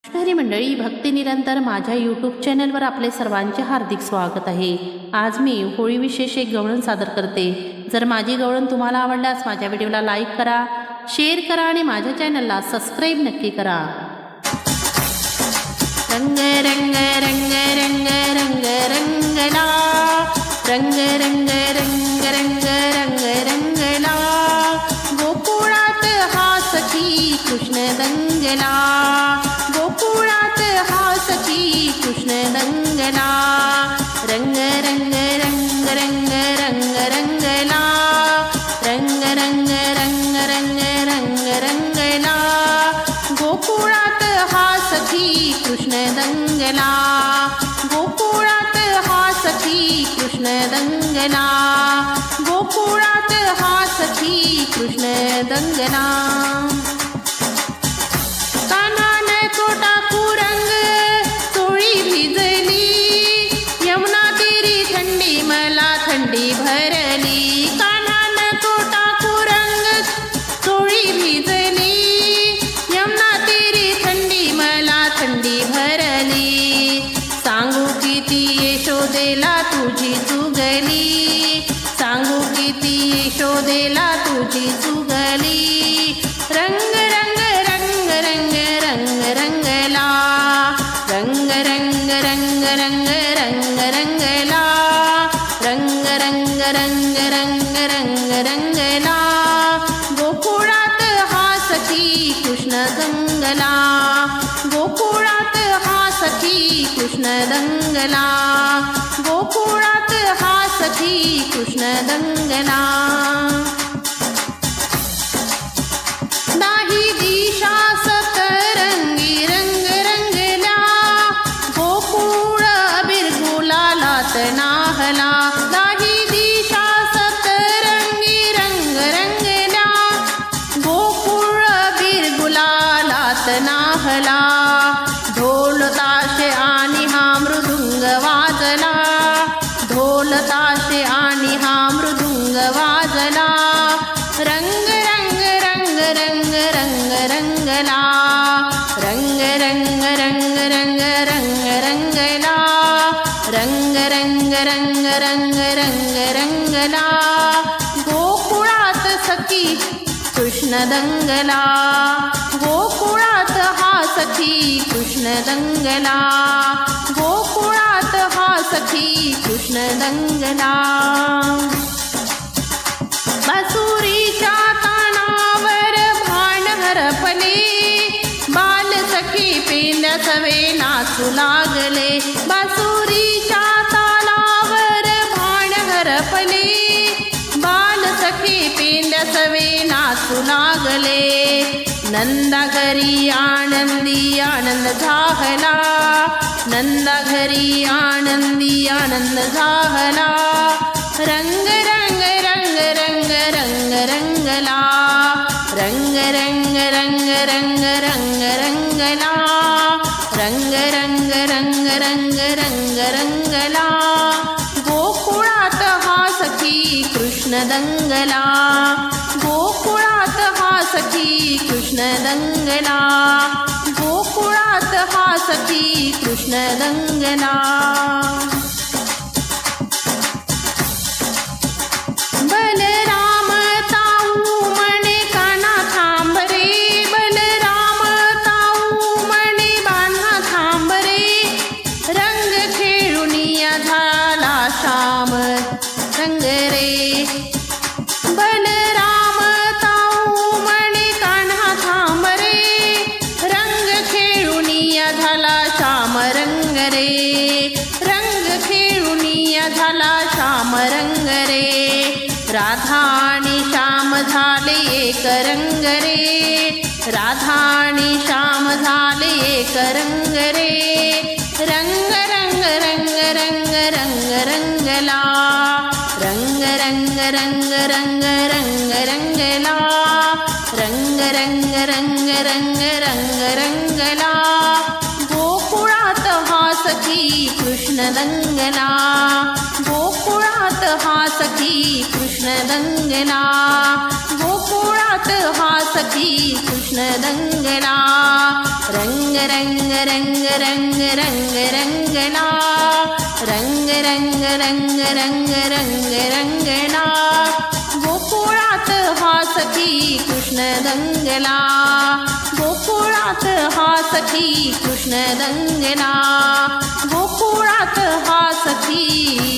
नमस्कार मंडळी, भक्ती निरंतर माझ्या यूट्यूब चॅनलवर आपले सर्वांचे हार्दिक स्वागत आहे। आज मी होळी विशेष एक गवळण सादर करते। जर माझी गवळण तुम्हाला आवडल्यास माझ्या व्हिडिओला लाईक करा, शेअर करा आणि माझ्या चॅनलला सबस्क्राईब नक्की करा। रंग रंग रंग रंग रंग रंगला, रंग रंग रंग रंग रंग रंगला, गोकुळात हा सखी कृष्ण दंगला, गोकुळात हा सखी कृष्ण दंगला, रंग रंग रंग रंग रंग रंगला, रंग रंग रंग रंग रंग रंगला, गोकुळात हा सखी कृष्ण दंगला, गोकुळात हा सखी कृष्ण दंगला, गोकुळात हा सखी कृष्ण दंगला। थंडी भरली कानान कोटा कुरंग, चोळी भिजली यमुना तेरी थंडी मला थंडी भरली, सांगू किती यशोदेला तुझी चुगली, सांगू किती यशोदेला तुझी चुगली, रंग रंग रंग रंग रंग रंगला, रंग रंग रंग रंग रंग रंगला, रंग रंग रंग रंग रंग रंगला, गोकुळात हा सखी कृष्ण दंगला, गोकुळात हा सखी कृष्ण दंगला, गोकुळात हा सखी कृष्ण दंगला। नाही दिशा सतरंगी रंग रंगला, गोकुळ अबीर गुलालात नाहला, नाही दिशा सतरंगी रंग रंगला, गोकुळ अबीर गुलालात नाहला, ढोल ताशे आणि हा मृदुंग वाजला, ढोल ताशे आणि हा मृदुंग वाजला, रंग रंग रंग रंग रंग रंगला, रंग रंग रंग रंग रंग रंगला, रंग रंग रंग रंग रंग रंगला, गोकुळात सखी कृष्ण दंगला, गोकुळात हा सखी कृष्ण दंगला, गोकुळात हा सखी कृष्ण दंगला। बासुरीच्या तानावर भान हरपले, बाल सखी पेंड्या सवे नाचू लागले, बासुरीच्या तालावर भान हरपले, बाल सखी पेंड्या सवे नाचू लागले, नंदा घरी आनंदी आनंद झाला, नंदा घरी आनंदी आनंद झाला, रंग रंग रंग रंग रंग रंगला, रंग रंग रंग रंग रंग रंगला, रंग रंग रंग रंग रंग रंगला, गोकुळात हा सखी कृष्ण दंगला, गोकुळात हा सखी कृष्ण दंगला, गोकुळात हा सखी कृष्ण दंगला। बलराम ताऊ म्हणे काना थांब रे, बलराम ताऊ म्हणे बांधा थांब रे, रंग खेळुनिया झाला श्याम रंग रे, बलराम ताऊ म्हणे कान्हा थांब रे, रंग खेळुनिया झाला श्याम रंग रे, रंग खेळुनिया झाला श्याम रंग रे, राधा आणि श्याम झाले एक रंग रे, राधा आणि श्याम झाले एक रंग रे, रंग रंग रंग रंग रंग रंगला, रंग रंग रंग रंग रंग रंगला, रंग रंग रंग रंग रंग रंगला, गोकुळात हा सखी कृष्ण दंगला, गोकुळात हा सखी कृष्ण दंगला, गोकुळात हा सखी कृष्ण दंगला, रंग रंग रंग रंग रंग रंगला रंग रंग रंग रंग रंग रंगला गोकुळात हा सखी कृष्ण दंगला गोकुळात हा सखी कृष्ण दंगला गोकुळात हा सखी